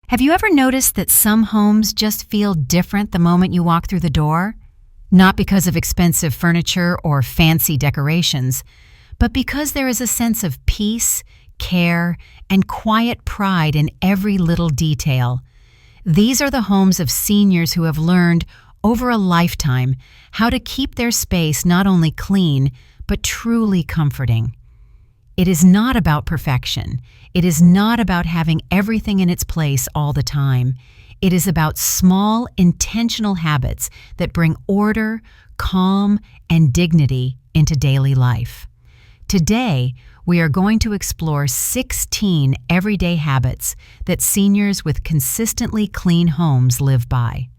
Have you ever noticed that some homes just feel different the moment you walk through the door? Not because of expensive furniture or fancy decorations, but because there is a sense of peace, care, and quiet pride in every little detail. These are the homes of seniors who have learned over a lifetime how to keep their space not only clean, but truly comforting. It is not about perfection. It is not about having everything in its place all the time. It is about small, intentional habits that bring order, calm, and dignity into daily life. Today, we are going to explore 16 everyday habits that seniors with consistently clean homes live by.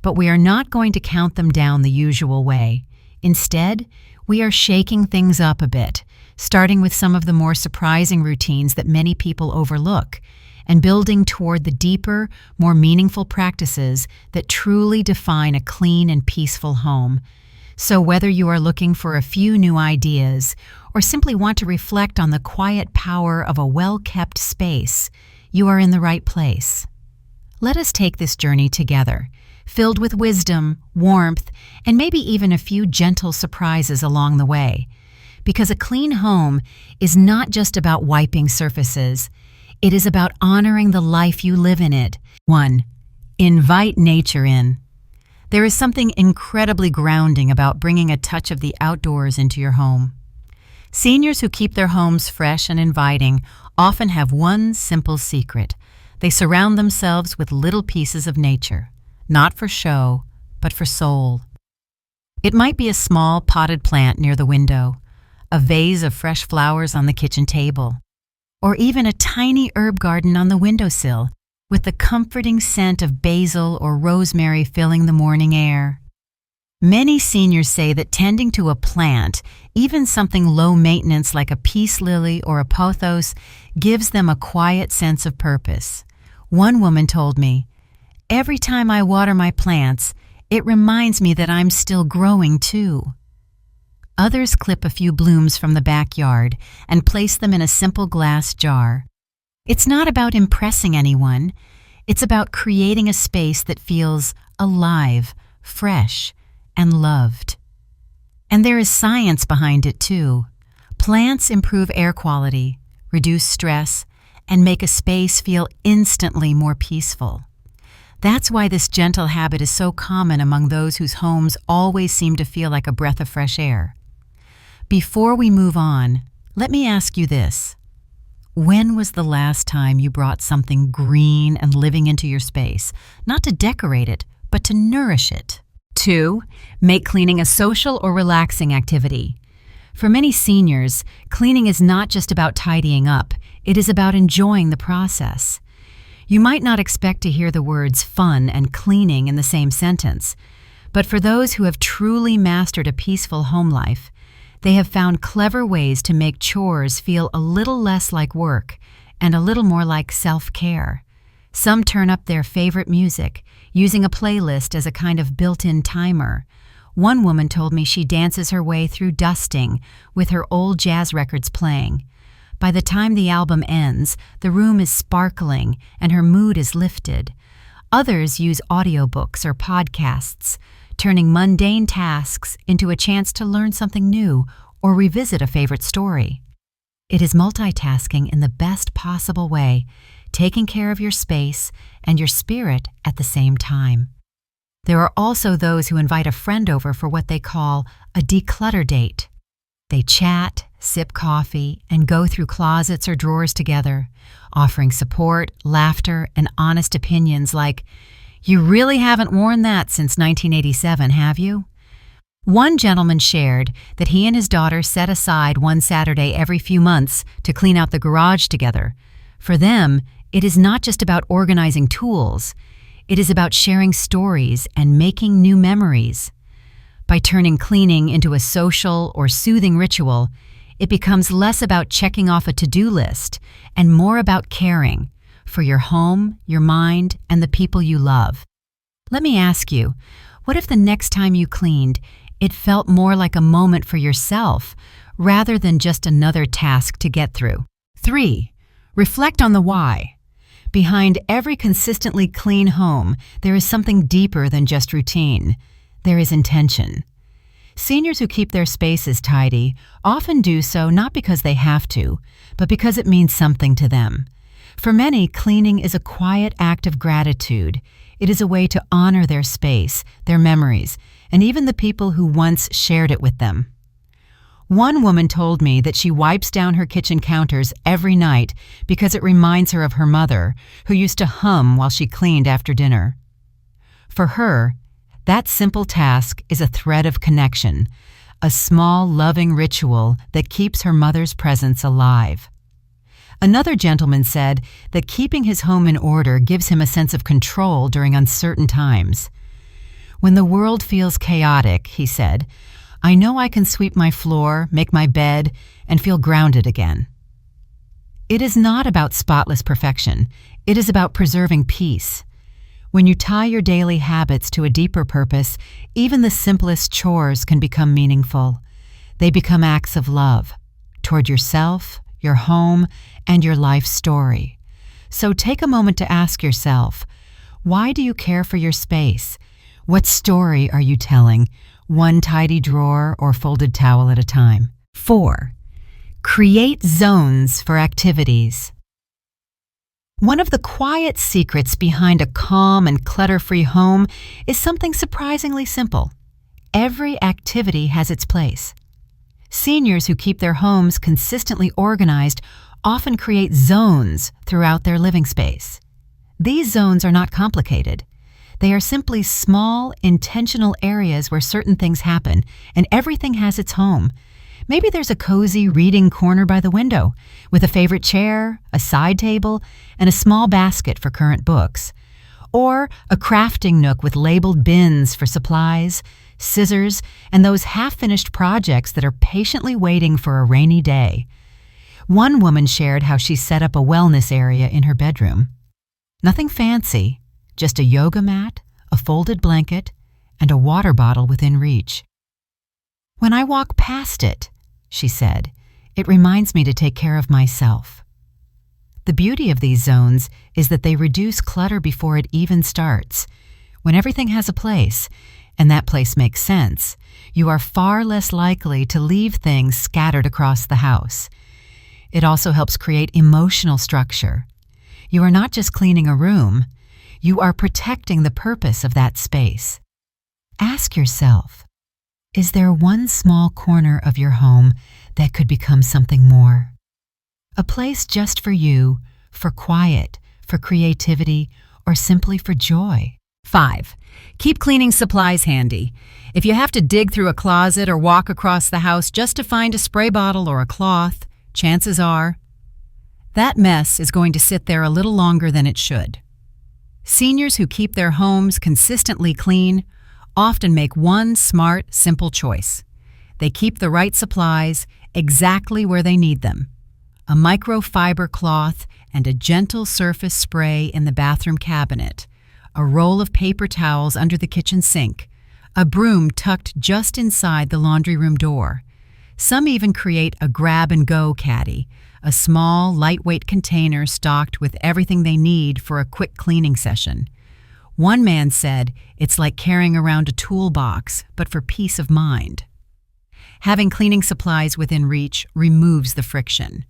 But we are not going to count them down the usual way. Instead, we are shaking things up a bit, starting with some of the more surprising routines that many people overlook, and building toward the deeper, more meaningful practices that truly define a clean and peaceful home. So whether you are looking for a few new ideas or simply want to reflect on the quiet power of a well-kept space, you are in the right place. Let us take this journey together, filled with wisdom, warmth, and maybe even a few gentle surprises along the way. Because a clean home is not just about wiping surfaces. It is about honoring the life you live in it. 1. Invite nature in. There is something incredibly grounding about bringing a touch of the outdoors into your home. Seniors who keep their homes fresh and inviting often have one simple secret. They surround themselves with little pieces of nature, not for show, but for soul. It might be a small potted plant near the window, a vase of fresh flowers on the kitchen table, or even a tiny herb garden on the windowsill with the comforting scent of basil or rosemary filling the morning air. Many seniors say that tending to a plant, even something low maintenance like a peace lily or a pothos, gives them a quiet sense of purpose. One woman told me, "Every time I water my plants, it reminds me that I'm still growing too." Others clip a few blooms from the backyard and place them in a simple glass jar. It's not about impressing anyone. It's about creating a space that feels alive, fresh, and loved. And there is science behind it too. Plants improve air quality, reduce stress, and make a space feel instantly more peaceful. That's why this gentle habit is so common among those whose homes always seem to feel like a breath of fresh air. Before we move on, let me ask you this. When was the last time you brought something green and living into your space, not to decorate it, but to nourish it? 2. Make cleaning a social or relaxing activity. For many seniors, cleaning is not just about tidying up, it is about enjoying the process. You might not expect to hear the words fun and cleaning in the same sentence, but for those who have truly mastered a peaceful home life, they have found clever ways to make chores feel a little less like work and a little more like self-care. Some turn up their favorite music, using a playlist as a kind of built-in timer. One woman told me she dances her way through dusting with her old jazz records playing. By the time the album ends, the room is sparkling and her mood is lifted. Others use audiobooks or podcasts, turning mundane tasks into a chance to learn something new or revisit a favorite story. It is multitasking in the best possible way, taking care of your space and your spirit at the same time. There are also those who invite a friend over for what they call a declutter date. They chat, sip coffee, and go through closets or drawers together, offering support, laughter, and honest opinions like, "You really haven't worn that since 1987, have you?" One gentleman shared that he and his daughter set aside one Saturday every few months to clean out the garage together. For them, it is not just about organizing tools. It is about sharing stories and making new memories. By turning cleaning into a social or soothing ritual, it becomes less about checking off a to-do list and more about caring for your home, your mind, and the people you love. Let me ask you, what if the next time you cleaned, it felt more like a moment for yourself rather than just another task to get through? 3. Reflect on the why. Behind every consistently clean home, there is something deeper than just routine. There is intention. Seniors who keep their spaces tidy often do so not because they have to, but because it means something to them. For many, cleaning is a quiet act of gratitude. It is a way to honor their space, their memories, and even the people who once shared it with them. One woman told me that she wipes down her kitchen counters every night because it reminds her of her mother, who used to hum while she cleaned after dinner. For her, that simple task is a thread of connection, a small, loving ritual that keeps her mother's presence alive. Another gentleman said that keeping his home in order gives him a sense of control during uncertain times. When the world feels chaotic, he said, I know I can sweep my floor, make my bed, and feel grounded again. It is not about spotless perfection. It is about preserving peace. When you tie your daily habits to a deeper purpose, even the simplest chores can become meaningful. They become acts of love toward yourself, your home, and your life story. So take a moment to ask yourself, why do you care for your space? What story are you telling, one tidy drawer or folded towel at a time? 4. Create zones for activities. One of the quiet secrets behind a calm and clutter-free home is something surprisingly simple. Every activity has its place. Seniors who keep their homes consistently organized often create zones throughout their living space. These zones are not complicated. They are simply small, intentional areas where certain things happen, and everything has its home. Maybe there's a cozy reading corner by the window, with a favorite chair, a side table, and a small basket for current books. Or a crafting nook with labeled bins for supplies, scissors, and those half-finished projects that are patiently waiting for a rainy day. One woman shared how she set up a wellness area in her bedroom. Nothing fancy, just a yoga mat, a folded blanket, and a water bottle within reach. When I walk past it, she said, it reminds me to take care of myself. The beauty of these zones is that they reduce clutter before it even starts. When everything has a place, and that place makes sense, you are far less likely to leave things scattered across the house. It also helps create emotional structure. You are not just cleaning a room, you are protecting the purpose of that space. Ask yourself, is there one small corner of your home that could become something more? A place just for you, for quiet, for creativity, or simply for joy. 5. Keep cleaning supplies handy. If you have to dig through a closet or walk across the house just to find a spray bottle or a cloth, chances are that mess is going to sit there a little longer than it should. Seniors who keep their homes consistently clean often make one smart, simple choice. They keep the right supplies exactly where they need them. A microfiber cloth and a gentle surface spray in the bathroom cabinet, a roll of paper towels under the kitchen sink, a broom tucked just inside the laundry room door. Some even create a grab-and-go caddy, a small, lightweight container stocked with everything they need for a quick cleaning session. One man said it's like carrying around a toolbox, but for peace of mind. Having cleaning supplies within reach removes the friction.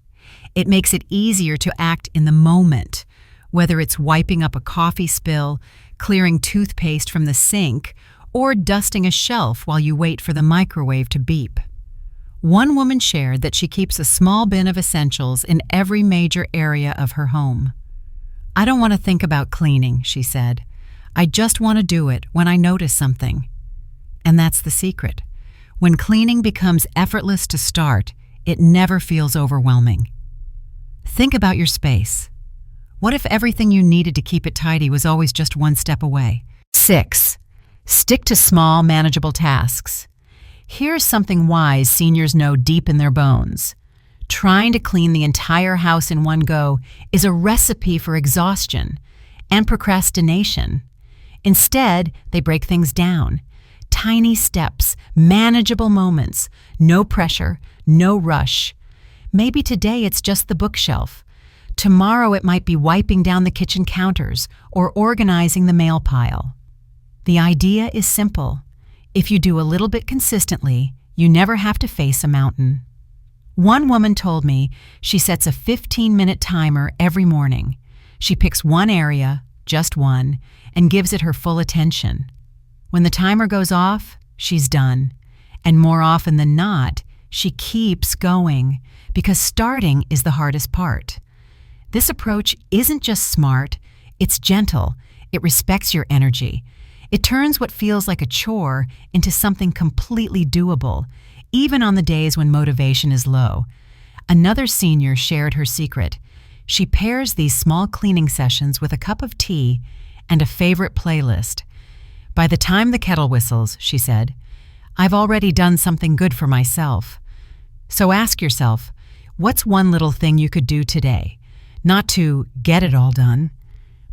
It makes it easier to act in the moment, whether it's wiping up a coffee spill, clearing toothpaste from the sink, or dusting a shelf while you wait for the microwave to beep. One woman shared that she keeps a small bin of essentials in every major area of her home. I don't want to think about cleaning, she said. I just want to do it when I notice something. And that's the secret. When cleaning becomes effortless to start, it never feels overwhelming. Think about your space. What if everything you needed to keep it tidy was always just one step away? 6. Stick to small, manageable tasks. Here's something wise seniors know deep in their bones. Trying to clean the entire house in one go is a recipe for exhaustion and procrastination. Instead, they break things down. Tiny steps, manageable moments, no pressure, no rush. Maybe today it's just the bookshelf. Tomorrow it might be wiping down the kitchen counters or organizing the mail pile. The idea is simple. If you do a little bit consistently, you never have to face a mountain. One woman told me she sets a 15-minute timer every morning. She picks one area, just one, and gives it her full attention. When the timer goes off, she's done. And more often than not, she keeps going because starting is the hardest part. This approach isn't just smart, it's gentle. It respects your energy. It turns what feels like a chore into something completely doable, even on the days when motivation is low. Another senior shared her secret. She pairs these small cleaning sessions with a cup of tea and a favorite playlist. By the time the kettle whistles, she said, I've already done something good for myself. So ask yourself, what's one little thing you could do today? Not to get it all done,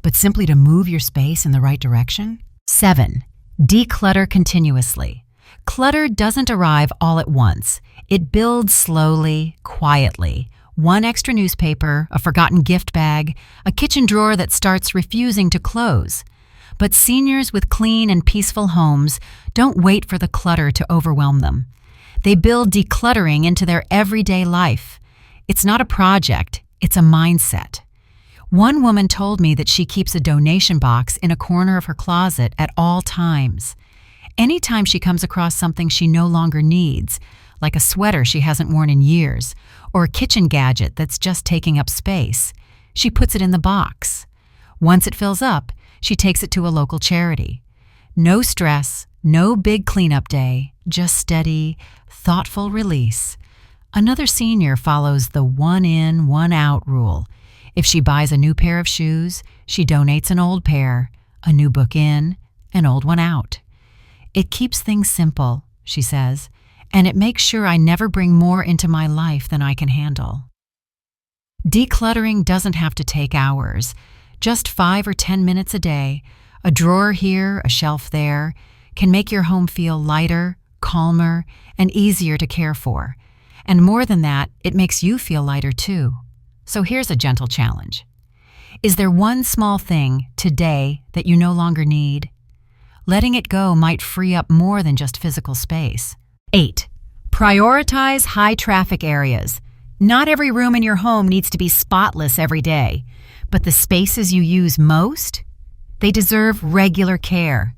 but simply to move your space in the right direction? 7. Declutter continuously. Clutter doesn't arrive all at once. It builds slowly, quietly. One extra newspaper, a forgotten gift bag, a kitchen drawer that starts refusing to close. But seniors with clean and peaceful homes don't wait for the clutter to overwhelm them. They build decluttering into their everyday life. It's not a project, it's a mindset. One woman told me that she keeps a donation box in a corner of her closet at all times. Anytime she comes across something she no longer needs, like a sweater she hasn't worn in years, or a kitchen gadget that's just taking up space, she puts it in the box. Once it fills up, she takes it to a local charity. No stress, no big cleanup day, just steady, thoughtful release. Another senior follows the one in, one out rule. If she buys a new pair of shoes, she donates an old pair, a new book in, an old one out. It keeps things simple, she says, and it makes sure I never bring more into my life than I can handle. Decluttering doesn't have to take hours. Just 5 or 10 minutes a day, a drawer here, a shelf there, can make your home feel lighter, calmer, and easier to care for. And more than that, it makes you feel lighter too. So here's a gentle challenge. Is there one small thing today that you no longer need? Letting it go might free up more than just physical space. 8. Prioritize high-traffic areas. Not every room in your home needs to be spotless every day, but the spaces you use most, they deserve regular care.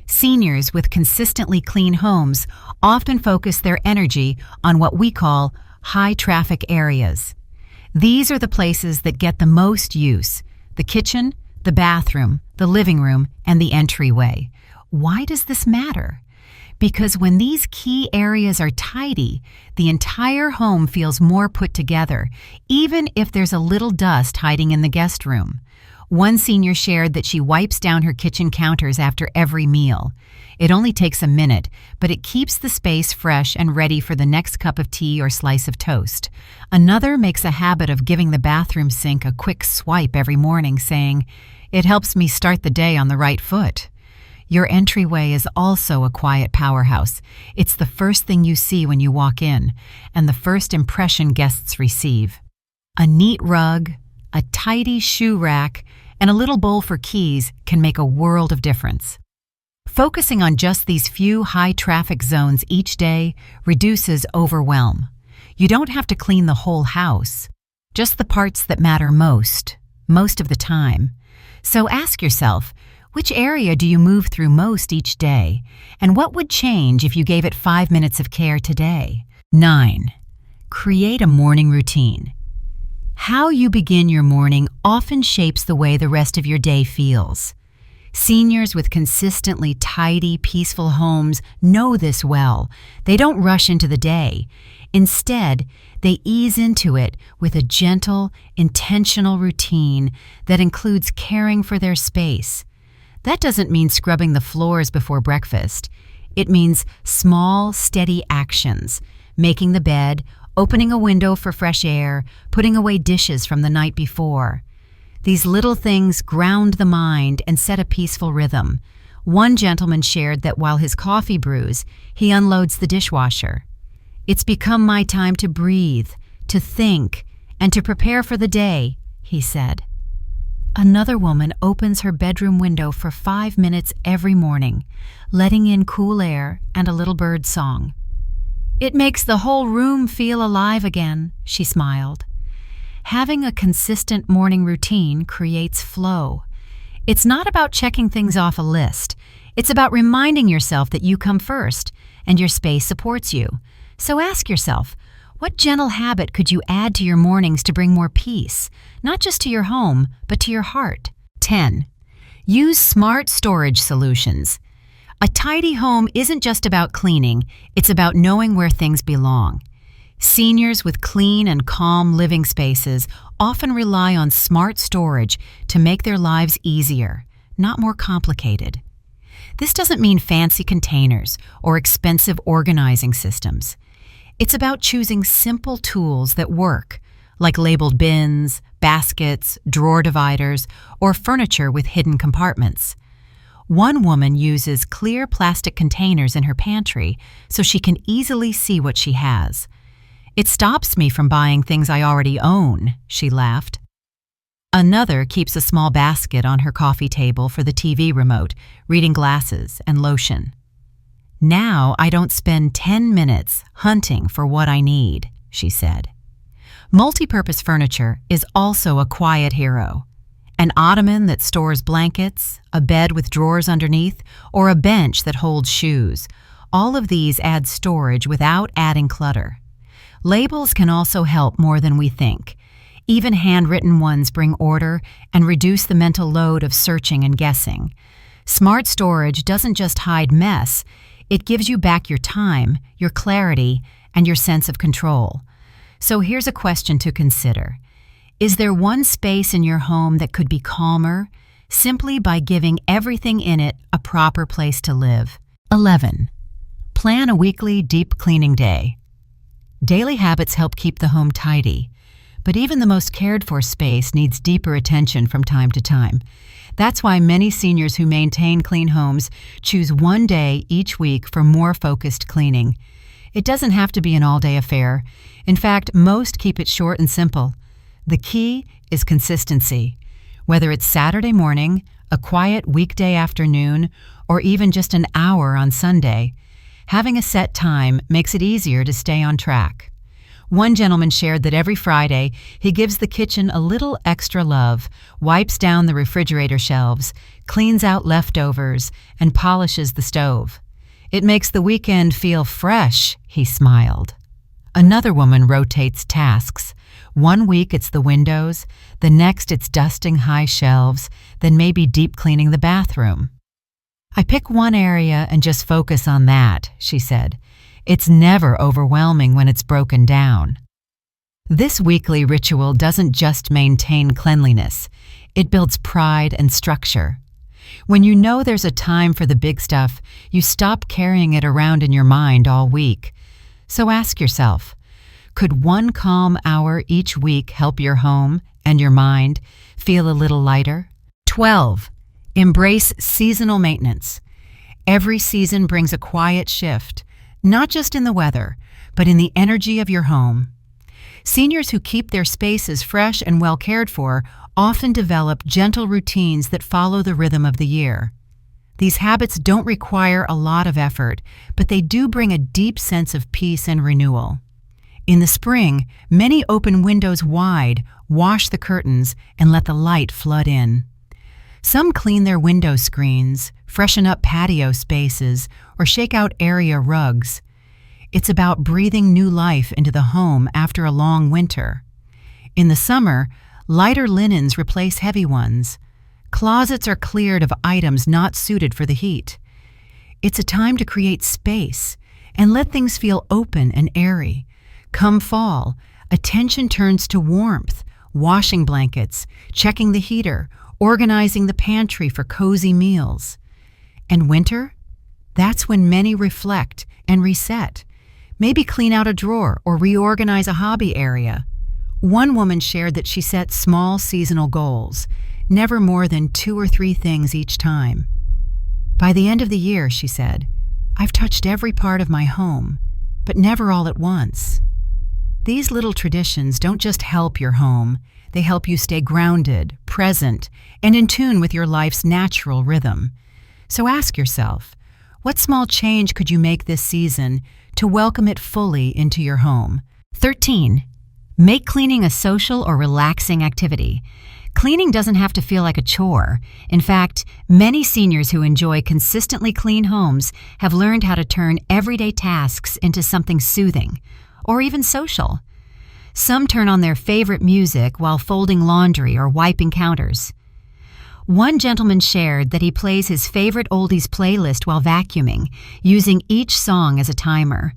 Seniors with consistently clean homes often focus their energy on what we call high-traffic areas. These are the places that get the most use: the kitchen, the bathroom, the living room, and the entryway. Why does this matter? Because when these key areas are tidy, the entire home feels more put together, even if there's a little dust hiding in the guest room. One senior shared that she wipes down her kitchen counters after every meal. It only takes a minute, but it keeps the space fresh and ready for the next cup of tea or slice of toast. Another makes a habit of giving the bathroom sink a quick swipe every morning, saying, "It helps me start the day on the right foot." Your entryway is also a quiet powerhouse. It's the first thing you see when you walk in, and the first impression guests receive. A neat rug, a tidy shoe rack, and a little bowl for keys can make a world of difference. Focusing on just these few high-traffic zones each day reduces overwhelm. You don't have to clean the whole house, just the parts that matter most of the time. So ask yourself, which area do you move through most each day, and what would change if you gave it 5 minutes of care today? 9. Create a morning routine. How you begin your morning often shapes the way the rest of your day feels. Seniors with consistently tidy, peaceful homes know this well. They don't rush into the day. Instead, they ease into it with a gentle, intentional routine that includes caring for their space. That doesn't mean scrubbing the floors before breakfast. It means small, steady actions, making the bed, opening a window for fresh air, putting away dishes from the night before. These little things ground the mind and set a peaceful rhythm. One gentleman shared that while his coffee brews, he unloads the dishwasher. "It's become my time to breathe, to think, and to prepare for the day," he said. Another woman opens her bedroom window for 5 minutes every morning, letting in cool air and a little bird song. It makes the whole room feel alive again, she smiled. Having a consistent morning routine creates flow. It's not about checking things off a list. It's about reminding yourself that you come first and your space supports you. So ask yourself, what gentle habit could you add to your mornings to bring more peace, not just to your home, but to your heart? 10. Use smart storage solutions. A tidy home isn't just about cleaning, it's about knowing where things belong. Seniors with clean and calm living spaces often rely on smart storage to make their lives easier, not more complicated. This doesn't mean fancy containers or expensive organizing systems. It's about choosing simple tools that work, like labeled bins, baskets, drawer dividers, or furniture with hidden compartments. One woman uses clear plastic containers in her pantry so she can easily see what she has. It stops me from buying things I already own, she laughed. Another keeps a small basket on her coffee table for the TV remote, reading glasses, and lotion. Now I don't spend 10 minutes hunting for what I need, she said. Multi-purpose furniture is also a quiet hero. An ottoman that stores blankets, a bed with drawers underneath, or a bench that holds shoes. All of these add storage without adding clutter. Labels can also help more than we think. Even handwritten ones bring order and reduce the mental load of searching and guessing. Smart storage doesn't just hide mess, it gives you back your time, your clarity, and your sense of control. So here's a question to consider. Is there one space in your home that could be calmer, simply by giving everything in it a proper place to live? 11. Plan a weekly deep cleaning day. Daily habits help keep the home tidy, but even the most cared-for space needs deeper attention from time to time. That's why many seniors who maintain clean homes choose one day each week for more focused cleaning. It doesn't have to be an all-day affair. In fact, most keep it short and simple. The key is consistency. Whether it's Saturday morning, a quiet weekday afternoon, or even just an hour on Sunday, having a set time makes it easier to stay on track. One gentleman shared that every Friday he gives the kitchen a little extra love, wipes down the refrigerator shelves, cleans out leftovers, and polishes the stove. It makes the weekend feel fresh, he smiled. Another woman rotates tasks. One week it's the windows, the next it's dusting high shelves, then maybe deep cleaning the bathroom. I pick one area and just focus on that, she said. It's never overwhelming when it's broken down. This weekly ritual doesn't just maintain cleanliness, it builds pride and structure. When you know there's a time for the big stuff, you stop carrying it around in your mind all week. So ask yourself, could one calm hour each week help your home and your mind feel a little lighter? 12. Embrace seasonal maintenance. Every season brings a quiet shift, not just in the weather, but in the energy of your home. Seniors who keep their spaces fresh and well cared for often develop gentle routines that follow the rhythm of the year. These habits don't require a lot of effort, but they do bring a deep sense of peace and renewal. In the spring, many open windows wide, wash the curtains, and let the light flood in. Some clean their window screens, freshen up patio spaces, or shake out area rugs. It's about breathing new life into the home after a long winter. In the summer, lighter linens replace heavy ones. Closets are cleared of items not suited for the heat. It's a time to create space and let things feel open and airy. Come fall, attention turns to warmth, washing blankets, checking the heater, organizing the pantry for cozy meals. And winter? That's when many reflect and reset. Maybe clean out a drawer or reorganize a hobby area. One woman shared that she set small seasonal goals, never more than 2 or 3 things each time. By the end of the year, she said, I've touched every part of my home, but never all at once. These little traditions don't just help your home, they help you stay grounded, present, and in tune with your life's natural rhythm. So ask yourself, what small change could you make this season to welcome it fully into your home? 13. Make cleaning a social or relaxing activity. Cleaning doesn't have to feel like a chore. In fact, many seniors who enjoy consistently clean homes have learned how to turn everyday tasks into something soothing, or even social. Some turn on their favorite music while folding laundry or wiping counters. One gentleman shared that he plays his favorite oldies playlist while vacuuming, using each song as a timer.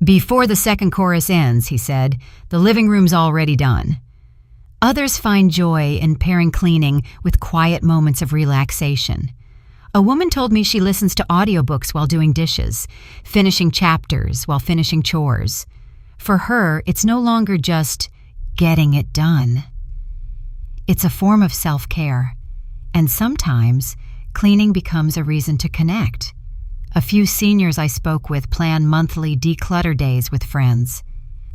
Before the second chorus ends, he said, the living room's already done. Others find joy in pairing cleaning with quiet moments of relaxation. A woman told me she listens to audiobooks while doing dishes, finishing chapters while finishing chores. For her, it's no longer just getting it done. It's a form of self-care, and sometimes cleaning becomes a reason to connect. A few seniors I spoke with plan monthly declutter days with friends.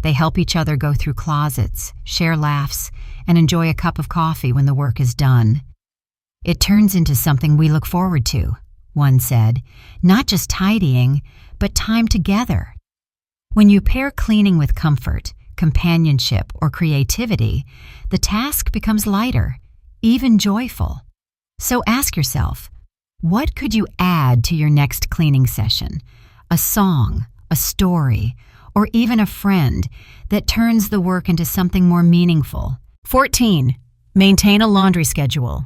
They help each other go through closets, share laughs, and enjoy a cup of coffee when the work is done. It turns into something we look forward to, one said, not just tidying, but time together. When you pair cleaning with comfort, companionship, or creativity, the task becomes lighter, even joyful. So ask yourself, what could you add to your next cleaning session? A song, a story, or even a friend that turns the work into something more meaningful. 14. Maintain a laundry schedule.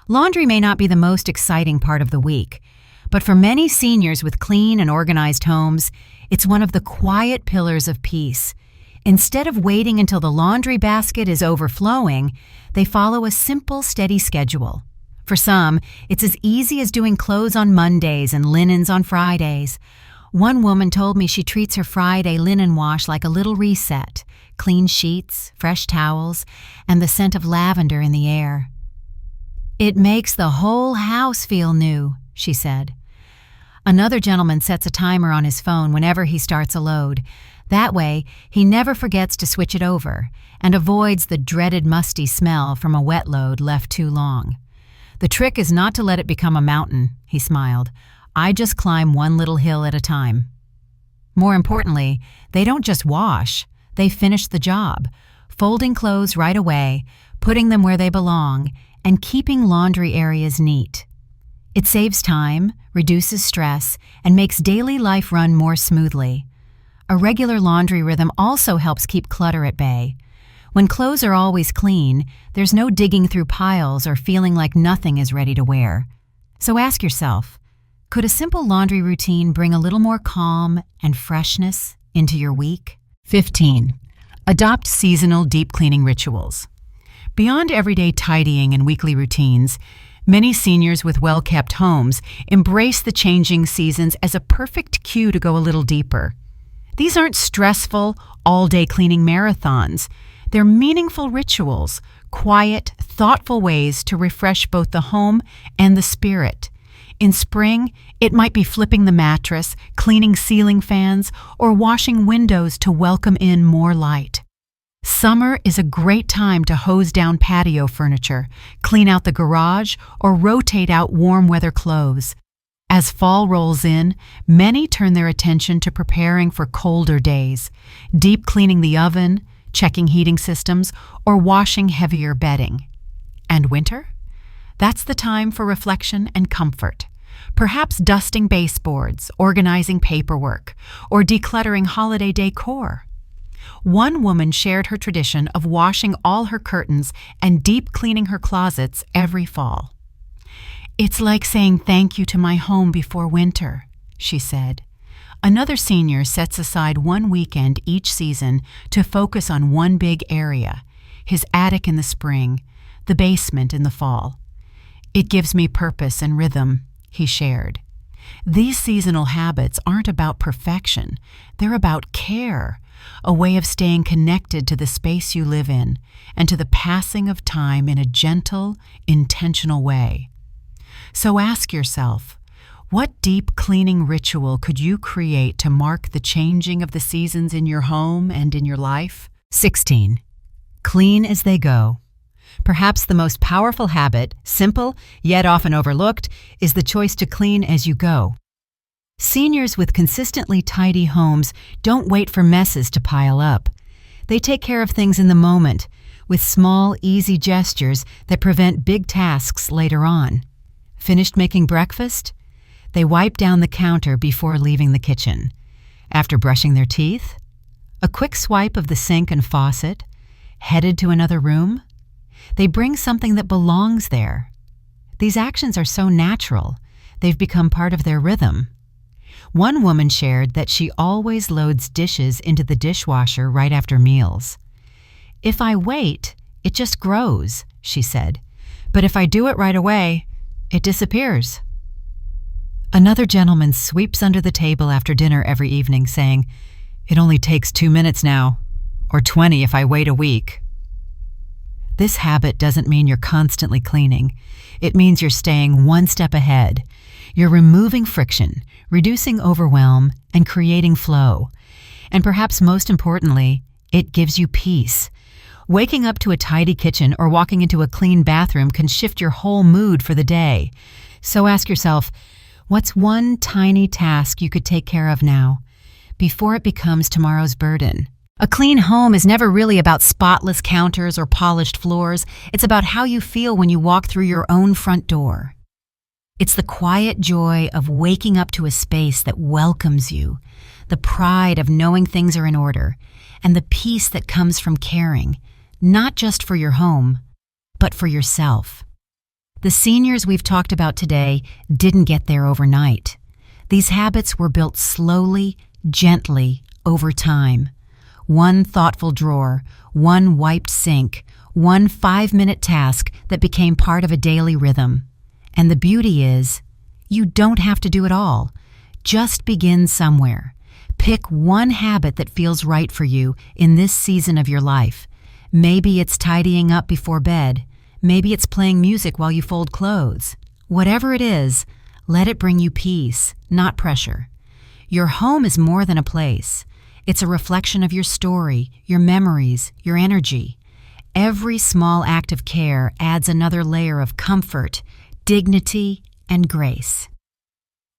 Laundry may not be the most exciting part of the week, but for many seniors with clean and organized homes, it's one of the quiet pillars of peace. Instead of waiting until the laundry basket is overflowing, they follow a simple, steady schedule. For some, it's as easy as doing clothes on Mondays and linens on Fridays. One woman told me she treats her Friday linen wash like a little reset, clean sheets, fresh towels, and the scent of lavender in the air. It makes the whole house feel new, she said. Another gentleman sets a timer on his phone whenever he starts a load. That way, he never forgets to switch it over and avoids the dreaded musty smell from a wet load left too long. The trick is not to let it become a mountain, he smiled. I just climb one little hill at a time. More importantly, they don't just wash, they finish the job, folding clothes right away, putting them where they belong, and keeping laundry areas neat. It saves time, reduces stress, and makes daily life run more smoothly. A regular laundry rhythm also helps keep clutter at bay. When clothes are always clean, there's no digging through piles or feeling like nothing is ready to wear. So ask yourself, could a simple laundry routine bring a little more calm and freshness into your week? 15. Adopt seasonal deep cleaning rituals. Beyond everyday tidying and weekly routines, many seniors with well-kept homes embrace the changing seasons as a perfect cue to go a little deeper. These aren't stressful, all-day cleaning marathons. They're meaningful rituals, quiet, thoughtful ways to refresh both the home and the spirit. In spring, it might be flipping the mattress, cleaning ceiling fans, or washing windows to welcome in more light. Summer is a great time to hose down patio furniture, clean out the garage, or rotate out warm weather clothes. As fall rolls in, many turn their attention to preparing for colder days, deep cleaning the oven, checking heating systems, or washing heavier bedding. And winter? That's the time for reflection and comfort. Perhaps dusting baseboards, organizing paperwork, or decluttering holiday decor. One woman shared her tradition of washing all her curtains and deep cleaning her closets every fall. It's like saying thank you to my home before winter, she said. Another senior sets aside one weekend each season to focus on one big area, his attic in the spring, the basement in the fall. It gives me purpose and rhythm, he shared. These seasonal habits aren't about perfection, they're about care, a way of staying connected to the space you live in and to the passing of time in a gentle, intentional way. So ask yourself, What deep cleaning ritual could you create to mark the changing of the seasons in your home and in your life? 16. Clean as they go. Perhaps the most powerful habit, simple yet often overlooked, is the choice to clean as you go. Seniors with consistently tidy homes don't wait for messes to pile up. They take care of things in the moment, with small, easy gestures that prevent big tasks later on. Finished making breakfast? They wipe down the counter before leaving the kitchen. After brushing their teeth? A quick swipe of the sink and faucet? Headed to another room? They bring something that belongs there. These actions are so natural, they've become part of their rhythm. One woman shared that she always loads dishes into the dishwasher right after meals. "If I wait, it just grows," she said. "But if I do it right away, it disappears." Another gentleman sweeps under the table after dinner every evening, saying, "It only takes 2 minutes now, or 20 if I wait a week." This habit doesn't mean you're constantly cleaning. It means you're staying one step ahead. You're removing friction, reducing overwhelm, and creating flow. And perhaps most importantly, it gives you peace. Waking up to a tidy kitchen or walking into a clean bathroom can shift your whole mood for the day. So ask yourself, what's one tiny task you could take care of now, before it becomes tomorrow's burden? A clean home is never really about spotless counters or polished floors. It's about how you feel when you walk through your own front door. It's the quiet joy of waking up to a space that welcomes you, the pride of knowing things are in order, and the peace that comes from caring, not just for your home, but for yourself. The seniors we've talked about today didn't get there overnight. These habits were built slowly, gently, over time. One thoughtful drawer, one wiped sink, one 5-minute task that became part of a daily rhythm. And the beauty is, you don't have to do it all. Just begin somewhere. Pick one habit that feels right for you in this season of your life. Maybe it's tidying up before bed. Maybe it's playing music while you fold clothes. Whatever it is, let it bring you peace, not pressure. Your home is more than a place. It's a reflection of your story, your memories, your energy. Every small act of care adds another layer of comfort, dignity, and grace.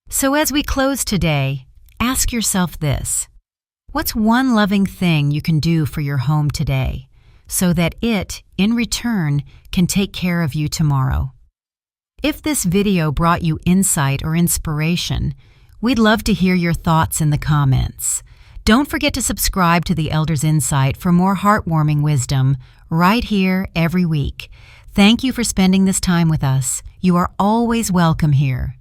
So as we close today, ask yourself this: what's one loving thing you can do for your home today, so that it, in return, can take care of you tomorrow? If this video brought you insight or inspiration, we'd love to hear your thoughts in the comments. Don't forget to subscribe to the Elders Insight for more heartwarming wisdom right here every week. Thank you for spending this time with us. You are always welcome here.